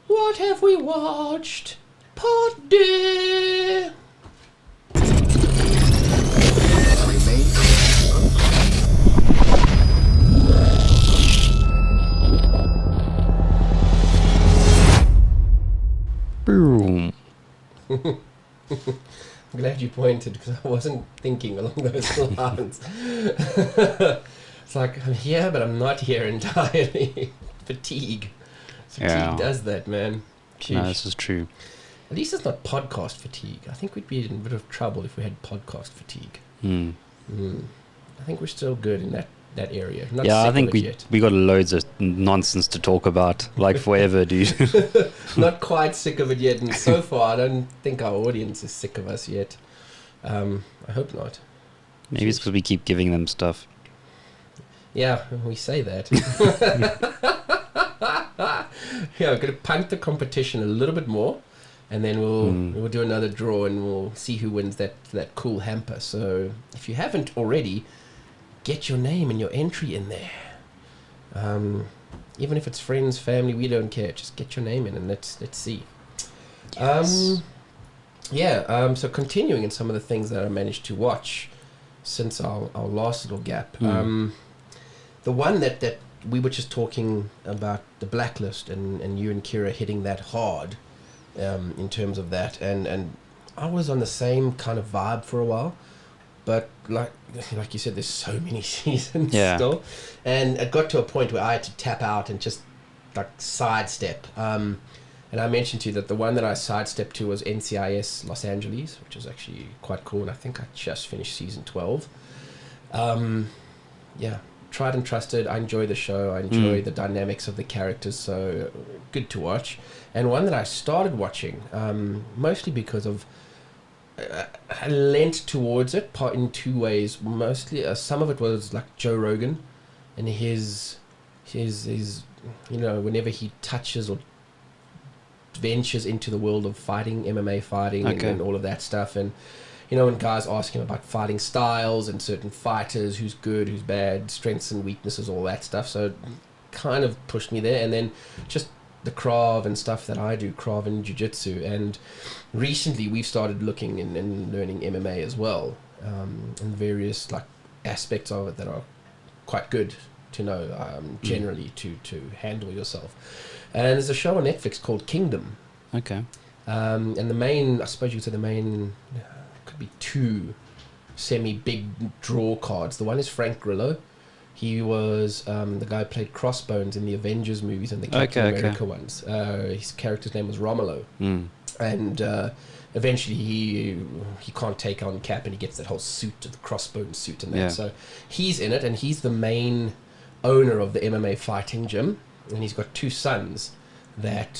What have we watched? Poddy! Boom. I'm glad you pointed because I wasn't thinking along those lines. It's like, I'm here, but I'm not here entirely. Fatigue does that, man. Sheesh. No, this is true. At least it's not podcast fatigue. I think we'd be in a bit of trouble if we had podcast fatigue. I think we're still good in that area. Not yeah, I think yet. we got loads of nonsense to talk about, like forever, dude. Not quite sick of it yet, and so far I don't think our audience is sick of us yet. I hope not. Maybe it's because we keep giving them stuff. Yeah, we say that. Yeah, we're going to punt the competition a little bit more, and then we'll do another draw, and we'll see who wins that cool hamper. So if you haven't already, get your name and your entry in there. Even if it's friends, family, we don't care. Just get your name in and let's see. Yes. So continuing in some of the things that I managed to watch since our last little gap. The one that we were just talking about, the Blacklist, and you and Kira hitting that hard in terms of that. And I was on the same kind of vibe for a while. But like you said, there's so many seasons still, and it got to a point where I had to tap out and just like sidestep. And I mentioned to you that the one that I sidestepped to was Ncis Los Angeles, which was actually quite cool. And I think I just finished season 12. Tried and trusted. I enjoy the show. I enjoy the dynamics of the characters. So good to watch. And one that I started watching mostly because of. I leant towards it in two ways. Mostly, some of it was like Joe Rogan, and his whenever he touches or ventures into the world of fighting, MMA fighting, and all of that stuff, and when guys ask him about fighting styles and certain fighters, who's good, who's bad, strengths and weaknesses, all that stuff. So it kind of pushed me there, and then just the Krav and stuff that I do, Krav and Jiu-Jitsu, and recently we've started looking and learning MMA as well, and various like aspects of it that are quite good to know generally to handle yourself. And there's a show on Netflix called Kingdom. Okay. And the main, I suppose you could say the main, could be two semi-big draw cards. The one is Frank Grillo. He was the guy who played Crossbones in the Avengers movies and the Captain America ones. His character's name was Romulo. And eventually he can't take on Cap, and he gets that whole suit, the Crossbones suit and that. Yeah. So he's in it, and he's the main owner of the MMA fighting gym. And he's got two sons that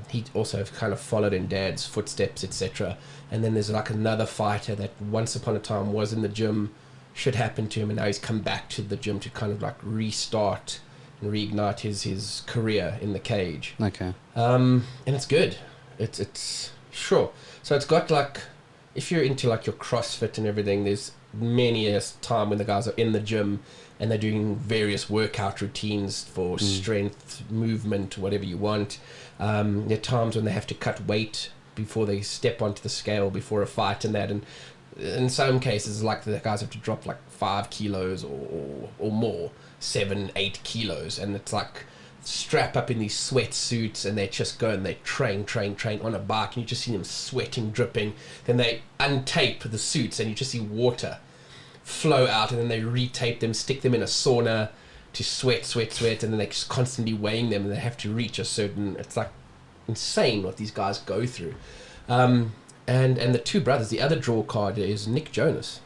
he also kind of followed in Dad's footsteps, etc. And then there's like another fighter that once upon a time was in the gym, should happen to him, and now he's come back to the gym to kind of like restart and reignite his career in the cage. Okay. And it's good. It's sure. So it's got like, if you're into like your CrossFit and everything, there's many a time when the guys are in the gym and they're doing various workout routines for strength, movement, whatever you want. There are times when they have to cut weight before they step onto the scale before a fight and that, and in some cases, like the guys have to drop like 5 kilos or more, 7-8 kilos, and it's like strap up in these sweatsuits, and they just go and they train on a bike, and you just see them sweating, dripping. Then they untape the suits, and you just see water flow out, and then they retape them, stick them in a sauna to sweat, and then they're just constantly weighing them, and they have to reach a certain. It's like insane what these guys go through. And the two brothers, the other draw card is Nick Jonas.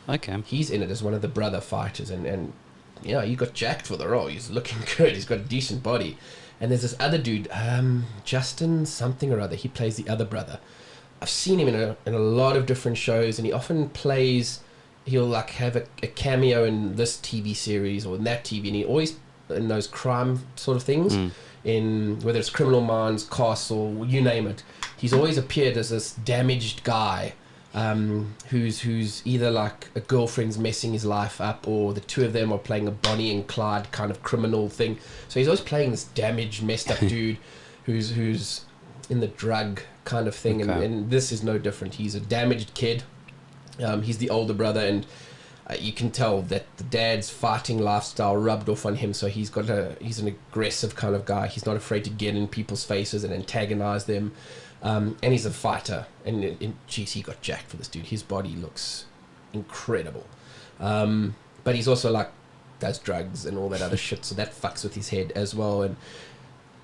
Okay. He's in it as one of the brother fighters, and he got jacked for the role. He's looking good. He's got a decent body. And there's this other dude, Justin something or other. He plays the other brother. I've seen him in a lot of different shows, and he often plays. He'll like have a cameo in this TV series or in that TV, and he always in those crime sort of things. In whether it's Criminal Minds, Castle, you name it. He's always appeared as this damaged guy who's either like a girlfriend's messing his life up, or the two of them are playing a Bonnie and Clyde kind of criminal thing. So he's always playing this damaged, messed up dude who's in the drug kind of thing, and this is no different. He's a damaged kid. He's the older brother, and you can tell that the dad's fighting lifestyle rubbed off on him, so he's an aggressive kind of guy. He's not afraid to get in people's faces and antagonize them, and he's a fighter, and geez, he got jacked for this dude. His body looks incredible, but he's also like does drugs and all that other shit, so that fucks with his head as well. And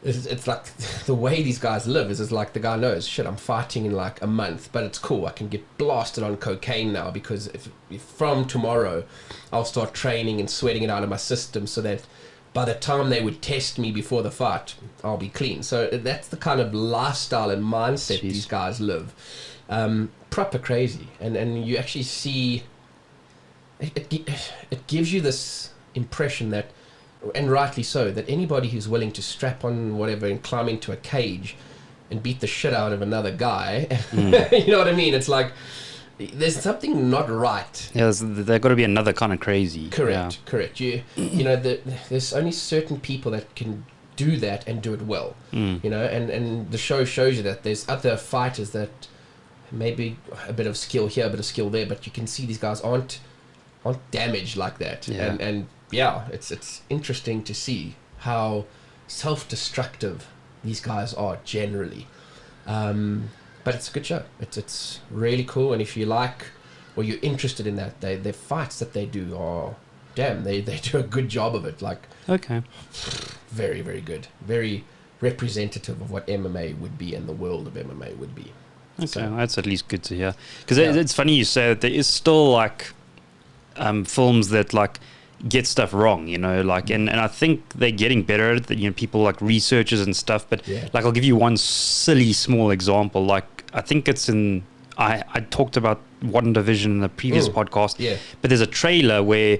it's like the way these guys live is like the guy knows, shit, I'm fighting in like a month, but it's cool, I can get blasted on cocaine now, because if from tomorrow I'll start training and sweating it out of my system, so that by the time they would test me before the fight, I'll be clean. So that's the kind of lifestyle and mindset these guys live. Proper crazy. And you actually see it gives you this impression that, and rightly so, that anybody who's willing to strap on whatever and climb into a cage and beat the shit out of another guy, you know what I mean? It's like there's something not right. Yeah, there's got to be another kind of crazy. Correct. You know, there's only certain people that can do that and do it well. You know, and the show shows you that there's other fighters that maybe a bit of skill here, a bit of skill there, but you can see these guys aren't damaged like that. And yeah, it's interesting to see how self-destructive these guys are generally. But it's a good show. It's really cool, and if you like or you're interested in that, the fights that they do are damn, they do a good job of it. Like, okay, very, very good, very representative of what MMA would be and the world of MMA would be. Okay, So, that's at least good to hear. Because it's funny you say that there is still like films that like get stuff wrong, you know, like, and I think they're getting better at it, you know, people like researchers and stuff, but like I'll give you one silly small example. Like I think it's in I talked about One Division in the previous podcast, but there's a trailer where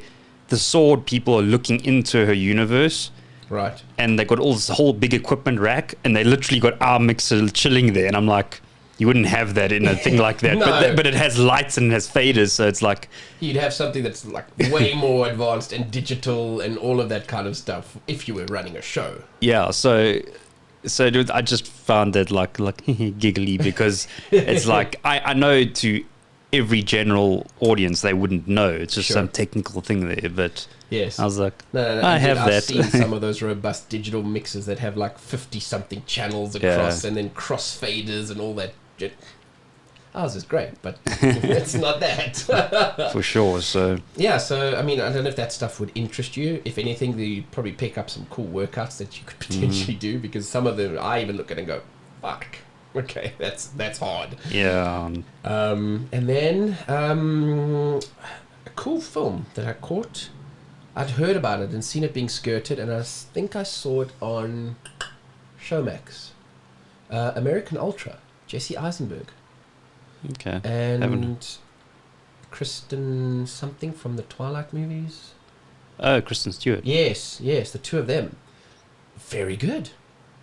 the Sword people are looking into her universe, right, and they got all this whole big equipment rack, and they literally got our mixer chilling there, and I'm like, you wouldn't have that in a thing like that. No. But it has lights and it has faders, so it's like you'd have something that's like way more advanced and digital and all of that kind of stuff if you were running a show. Yeah, so dude, I just found that like giggly, because it's like I know to every general audience they wouldn't know. It's just some technical thing there, but yes, I was like, no, I have that. I've seen some of those robust digital mixers that have like 50 something channels across and then cross faders and all that. Ours is great, but it's not that. For sure. So yeah, so I mean, I don't know if that stuff would interest you. If anything, you'd probably pick up some cool workouts that you could potentially do, because some of them I even look at and go, fuck, okay, that's hard. Yeah. And then a cool film that I caught. I'd heard about it and seen it being skirted, and I think I saw it on Showmax. American Ultra, Jesse Eisenberg. Okay. And Kristen something from the Twilight movies. Oh, Kristen Stewart. Yes, the two of them. Very good.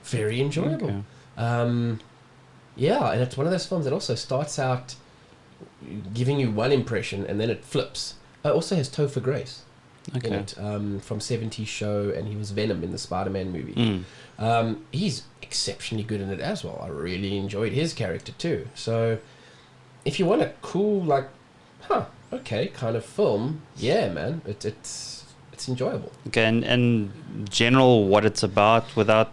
Very enjoyable. Okay. Yeah, and it's one of those films that also starts out giving you one impression and then it flips. It also has Topher Grace in it, from 70s Show, and he was Venom in the Spider-Man movie. He's exceptionally good in it as well. I really enjoyed his character too. So if you want a cool, like, kind of film, yeah, man, it's enjoyable. Okay, and general what it's about without,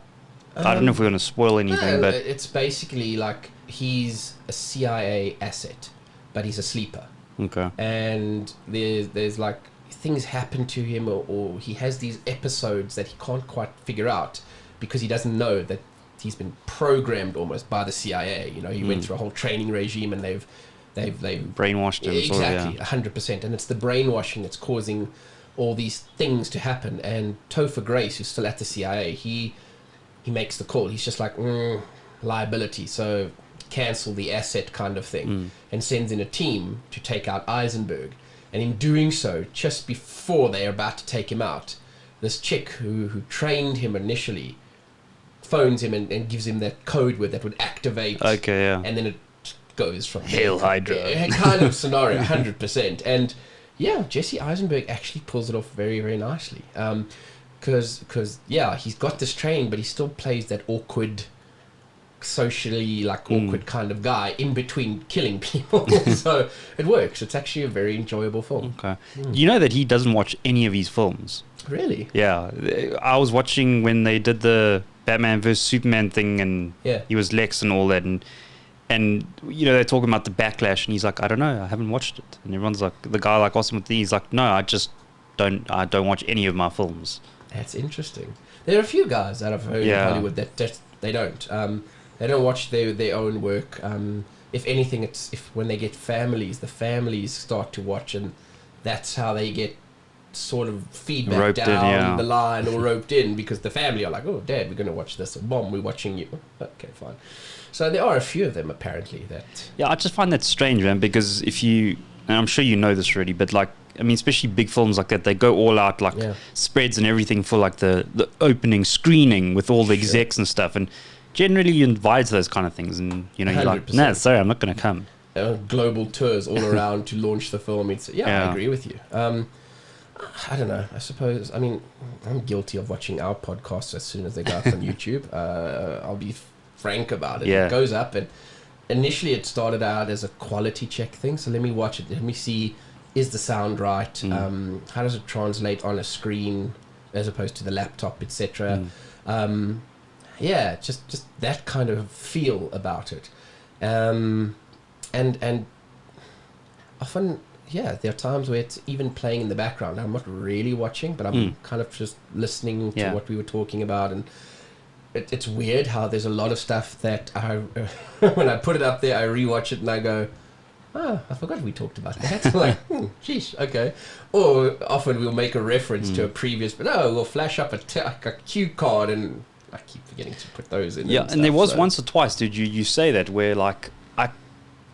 I don't know if we're going to spoil anything, but it's basically like he's a CIA asset, but he's a sleeper. Okay. And there's like things happen to him, or he has these episodes that he can't quite figure out because he doesn't know that he's been programmed almost by the CIA. You know, he went through a whole training regime, and they've brainwashed him. Exactly, 100%. And it's the brainwashing that's causing all these things to happen. And Topher Grace, who's still at the CIA, he makes the call. He's just like, liability, so cancel the asset kind of thing, and sends in a team to take out Eisenberg. And in doing so, just before they're about to take him out, this chick who trained him initially phones him and gives him that code word that would activate. Okay, yeah. And then it goes from Hail Hydra. kind of scenario, 100%. And yeah, Jesse Eisenberg actually pulls it off very, very nicely. Because he's got this training, but he still plays that awkward, socially awkward kind of guy in between killing people. So it works. It's actually a very enjoyable film. Okay. You know that he doesn't watch any of his films. Really? Yeah. I was watching when they did the Batman vs Superman thing, and he was Lex and all that, and they're talking about the backlash, and he's like, I don't know, I haven't watched it. And everyone's like, the guy Austin, he's like, no, I don't watch any of my films. That's interesting. There are a few guys that I've heard in Hollywood that they don't. They don't watch their own work. If anything, it's when they get families, the families start to watch, and that's how they get sort of feedback roped down the line or roped in, because the family are like, oh, Dad, we're going to watch this. Or, Mom, we're watching you. Okay, fine. So there are a few of them, apparently. I just find that strange, man, because and I'm sure you know this already, but especially big films like that, they go all out, spreads and everything for the opening screening with all the execs and stuff, and generally you invite those kind of things, and you're 100%. Like, nah, sorry, I'm not going to come. Global tours all around to launch the film. I agree with you. I don't know. I suppose, I'm guilty of watching our podcasts as soon as they go up on YouTube. I'll be frank about it. It goes up, and initially it started out as a quality check thing. So let me watch it. Let me see, is the sound right? How does it translate on a screen as opposed to the laptop, etc. Just that kind of feel about it. And often, there are times where it's even playing in the background. I'm not really watching, but I'm kind of just listening to what we were talking about. And it's weird how there's a lot of stuff that when I put it up there, I rewatch it and I go, oh, I forgot we talked about that. Like, geez, okay. Or often we'll make a reference to a previous, but we'll flash up a cue card, and I keep forgetting to put those in. Yeah, and there was once or twice, did you say that, where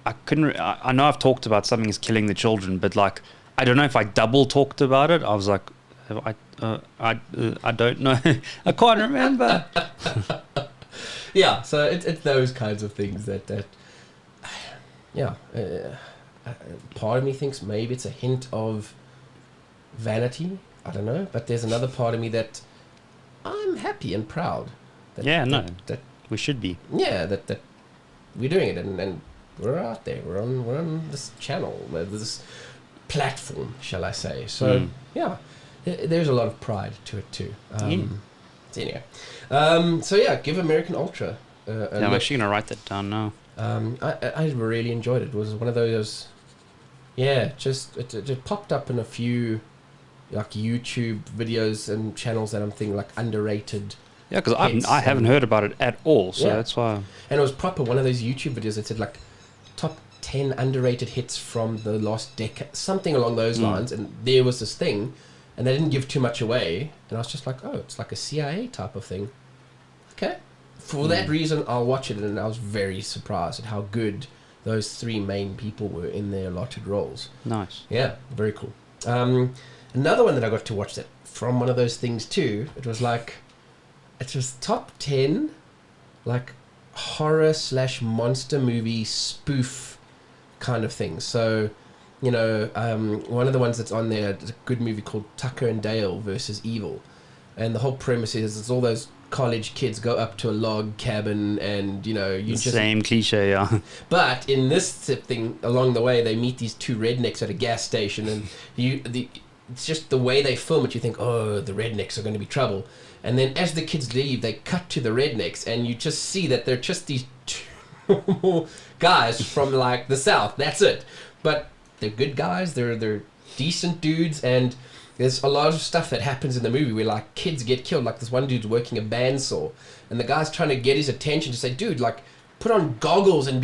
I couldn't. I know I've talked about something as killing the children, but I don't know if I double talked about it. I was like, I don't know. I can't remember. So it's those kinds of things that part of me thinks maybe it's a hint of vanity. I don't know, but there's another part of me that I'm happy and proud. That we should be. Yeah, that we're doing it, and we're out there. We're on this channel, this platform, shall I say? So there's a lot of pride to it too. Anyway, give American Ultra. I'm actually gonna write that down now. I really enjoyed it. It was one of those. It popped up in a few YouTube videos and channels that I'm thinking underrated. Yeah, because I haven't heard about it at all, so that's why. And it was proper one of those YouTube videos that said top 10 underrated hits from the last decade, something along those lines. And there was this thing, and they didn't give too much away. And I was just like, oh, it's like a CIA type of thing. Okay. For that reason, I'll watch it. And I was very surprised at how good those three main people were in their allotted roles. Nice. Yeah, very cool. Another one that I got to watch that from one of those things too, it was top 10 horror / monster movie spoof kind of thing. So, one of the ones that's on there is a good movie called Tucker and Dale versus Evil. And the whole premise is it's all those college kids go up to a log cabin, and same cliche, yeah. But in this thing, along the way, they meet these two rednecks at a gas station, and it's just the way they film it. You think, oh, the rednecks are going to be trouble, and then as the kids leave, they cut to the rednecks, and you just see that they're just these two guys from the South. That's it. But they're good guys. They're decent dudes, and there's a lot of stuff that happens in the movie where kids get killed. This one dude's working a bandsaw, and the guy's trying to get his attention to say, dude, put on goggles and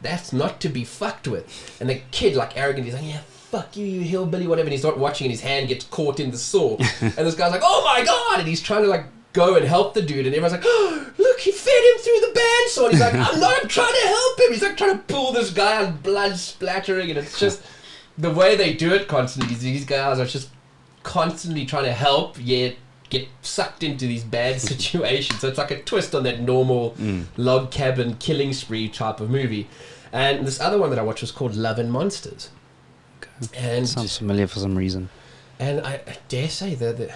that's not to be fucked with. And the kid, arrogant, he's like, yeah, fuck you hillbilly, whatever. And he's not watching, and his hand gets caught in the saw. And this guy's like, oh my god! And he's trying to go and help the dude, and everyone's like, oh, look, he fed him through the bandsaw. And he's like, I'm trying to help him. He's trying to pull this guy out, blood splattering, and it's just the way they do it constantly. These guys are just constantly trying to help, yet get sucked into these bad situations. So it's like a twist on that normal log cabin killing spree type of movie. And this other one that I watched was called Love and Monsters. Okay. And Sounds familiar for some reason. And I dare say that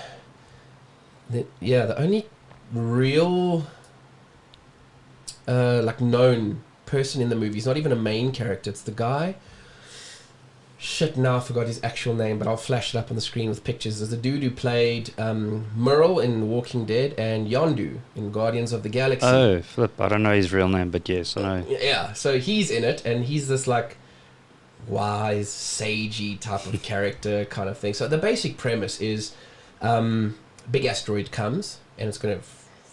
the only real like known person in the movie is not even a main character. It's the guy. Shit, now I forgot his actual name, but I'll flash it up on the screen with pictures. There's the dude who played Merle in Walking Dead and Yondu in Guardians of the Galaxy. Oh, flip. I don't know his real name, but yes, I know. Yeah, so he's in it, and he's this like wise, sagey type of character kind of thing. So the basic premise is big asteroid comes, and it's going to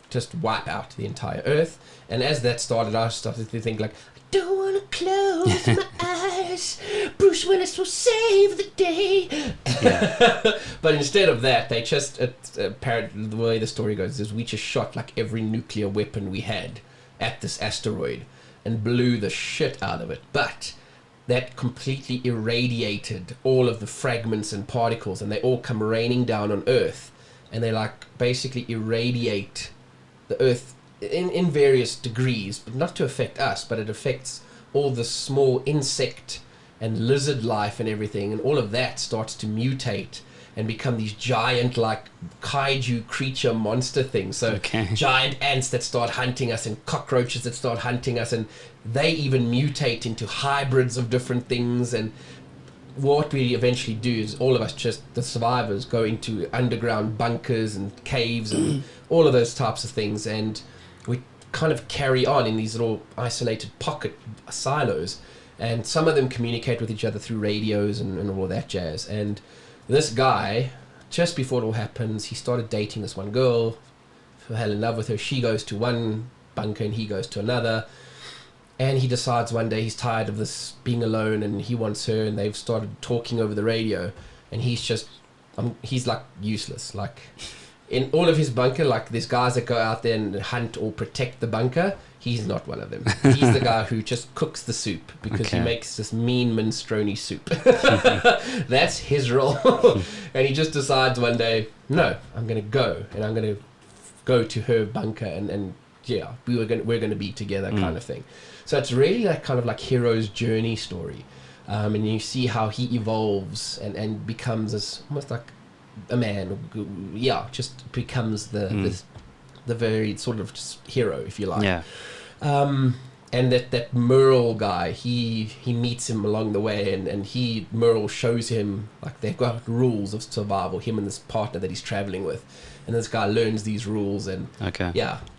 just wipe out the entire Earth. And as that started, I started to think like, I don't want to close my eyes. Bruce Willis will save the day. Yeah. But instead of that, they just, apparently the way the story goes is we just shot like every nuclear weapon we had at this asteroid and blew the shit out of it. But that completely irradiated all of the fragments and particles, and they all come raining down on Earth, and they like basically irradiate the Earth in various degrees, but not to affect us, but it affects all the small insect and lizard life and everything, and all of that starts to mutate and become these giant like kaiju creature monster things. So giant ants that start hunting us and cockroaches that start hunting us, and they even mutate into hybrids of different things. And what we eventually do is all of us, just the survivors, go into underground bunkers and caves and all of those types of things, and we kind of carry on in these little isolated pocket silos, and some of them communicate with each other through radios and all that jazz. And this guy, just before it all happens, he started dating this one girl, fell in love with her. She goes to one bunker and he goes to another, and he decides one day he's tired of this being alone and he wants her, and they've started talking over the radio, and he's just he's like useless. Like in all of his bunker, like there's guys that go out there and hunt or protect the bunker. He's not one of them. He's the guy who just cooks the soup because he makes this mean minestrone soup. That's his role. And he just decides one day, no, I'm going to go, and I'm going to go to her bunker, and yeah, we're going to be together kind of thing. So it's really that kind of like hero's journey story. And you see how he evolves and becomes this almost like a man, just becomes the very sort of just hero, if you like. Yeah. And that Merle guy, he meets him along the way, and Merle shows him like they've got rules of survival, him and this partner that he's traveling with, and this guy learns these rules, and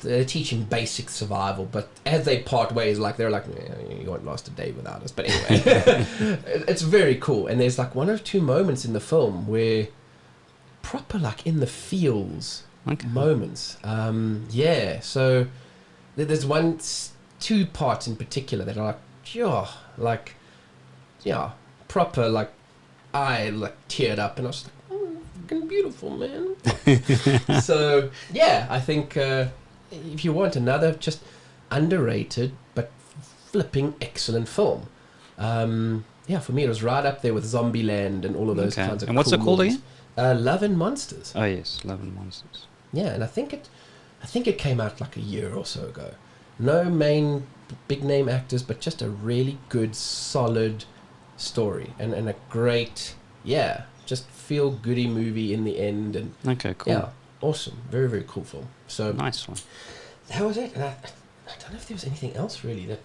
they teach him basic survival. But as they part ways, like they're like, you won't last a day without us. But anyway, it's very cool. And there's like one or two moments in the film where proper like in the feels moments. So there's two parts in particular that are like proper, like I like teared up, and I was like, fucking beautiful, man. So yeah, I think if you want another just underrated but flipping excellent film, for me it was right up there with Zombieland and all of those kinds of. And what's cool it called movies. again? Love and Monsters. Oh yes, Love and Monsters. Yeah, and I think it came out like a year or so ago. No main big name actors, but just a really good, solid story and a great, just feel goody movie in the end. And cool. Yeah, awesome, very very cool film. So nice one. That was it. And I don't know if there was anything else really that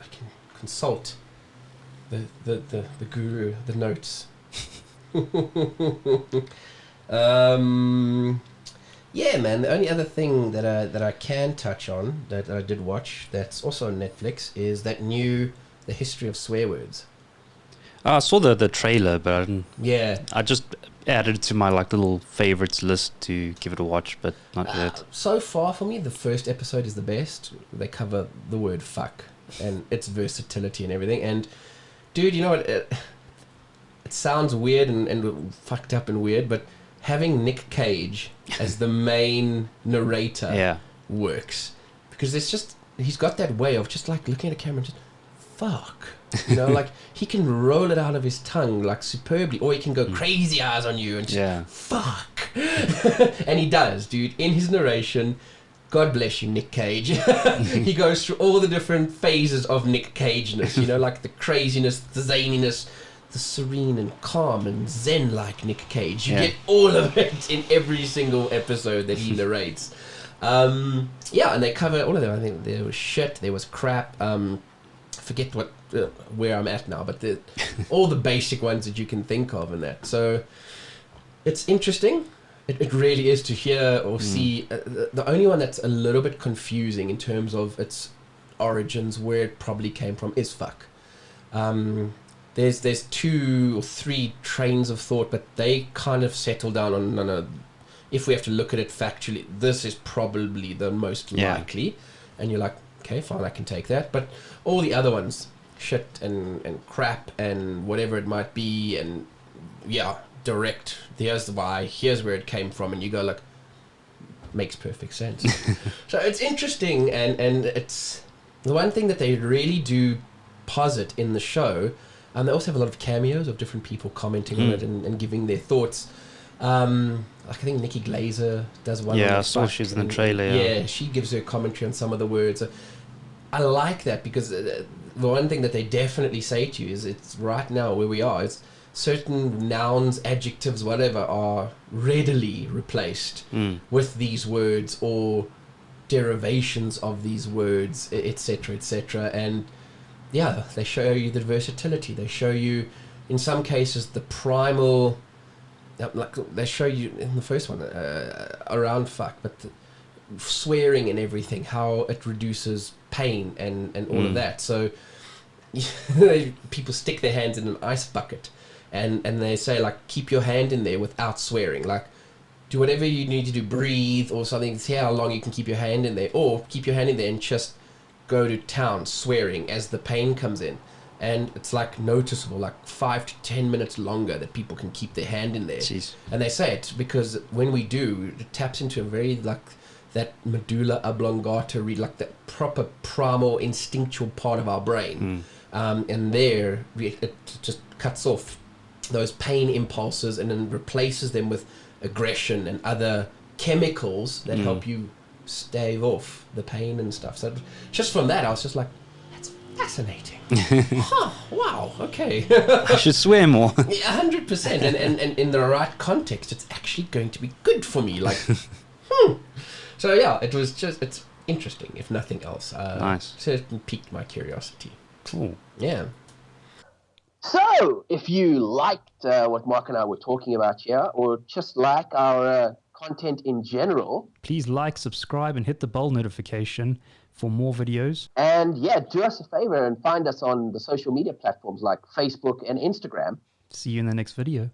I can consult the guru, the notes. Yeah, man. The only other thing that I can touch on that I did watch that's also on Netflix is that new The History of Swear Words. I saw the trailer, but I didn't. Yeah. I just added it to my like little favorites list to give it a watch, but not yet. So far, for me, the first episode is the best. They cover the word fuck and its versatility and everything. And dude, you know what? It sounds weird and fucked up and weird, but having Nick Cage as the main narrator works, because he's got that way of just like looking at a camera and just fuck, like he can roll it out of his tongue like superbly, or he can go crazy eyes on you and just fuck. And he does, dude, in his narration. God bless you, Nick Cage. He goes through all the different phases of Nick Cage-ness, like the craziness, the zaniness, the serene and calm and zen-like Nick Cage. You get all of it in every single episode that he narrates. And they cover all of them. I think there was shit, there was crap. Forget where I'm at now, but all the basic ones that you can think of in that. So it's interesting. It really is to hear or see. The only one that's a little bit confusing in terms of its origins, where it probably came from, is fuck. There's 2 or 3 trains of thought, but they kind of settle down on, no, if we have to look at it factually, this is probably the most likely. And you're like, okay, fine, I can take that. But all the other ones, shit and crap and whatever it might be, and direct, here's the why, here's where it came from, and you go like, makes perfect sense. So it's interesting, and it's the one thing that they really do posit in the show. And they also have a lot of cameos of different people commenting on it and giving their thoughts. Like I think Nikki Glazer does one. Yeah, I saw she's in the trailer. Yeah, she gives her commentary on some of the words. I like that, because the one thing that they definitely say to you is, it's right now where we are, it's certain nouns, adjectives, whatever, are readily replaced with these words or derivations of these words, etc., etc. And they show you the versatility. They show you, in some cases, the primal, like they show you in the first one, around fuck, but swearing and everything, how it reduces pain and all of that. So people stick their hands in an ice bucket, and they say, like, keep your hand in there without swearing. Like, do whatever you need to do, breathe or something, see how long you can keep your hand in there, or keep your hand in there and just go to town swearing as the pain comes in. And it's like noticeable, like 5 to 10 minutes longer that people can keep their hand in there. Jeez. And they say it because when we do, it taps into a very, like, that medulla oblongata, like that proper primal instinctual part of our brain. And there it just cuts off those pain impulses and then replaces them with aggression and other chemicals that help you stave off the pain and stuff. So just from that, I was just like, that's fascinating. Wow, okay. I should swear more. 100%. And in the right context, it's actually going to be good for me. Like, So it was just, it's interesting, if nothing else. Nice. Certainly piqued my curiosity. Cool. Yeah. So, if you liked what Mark and I were talking about here, or just like our content in general, please like, subscribe, and hit the bell notification for more videos. And do us a favor and find us on the social media platforms like Facebook and Instagram. See you in the next video.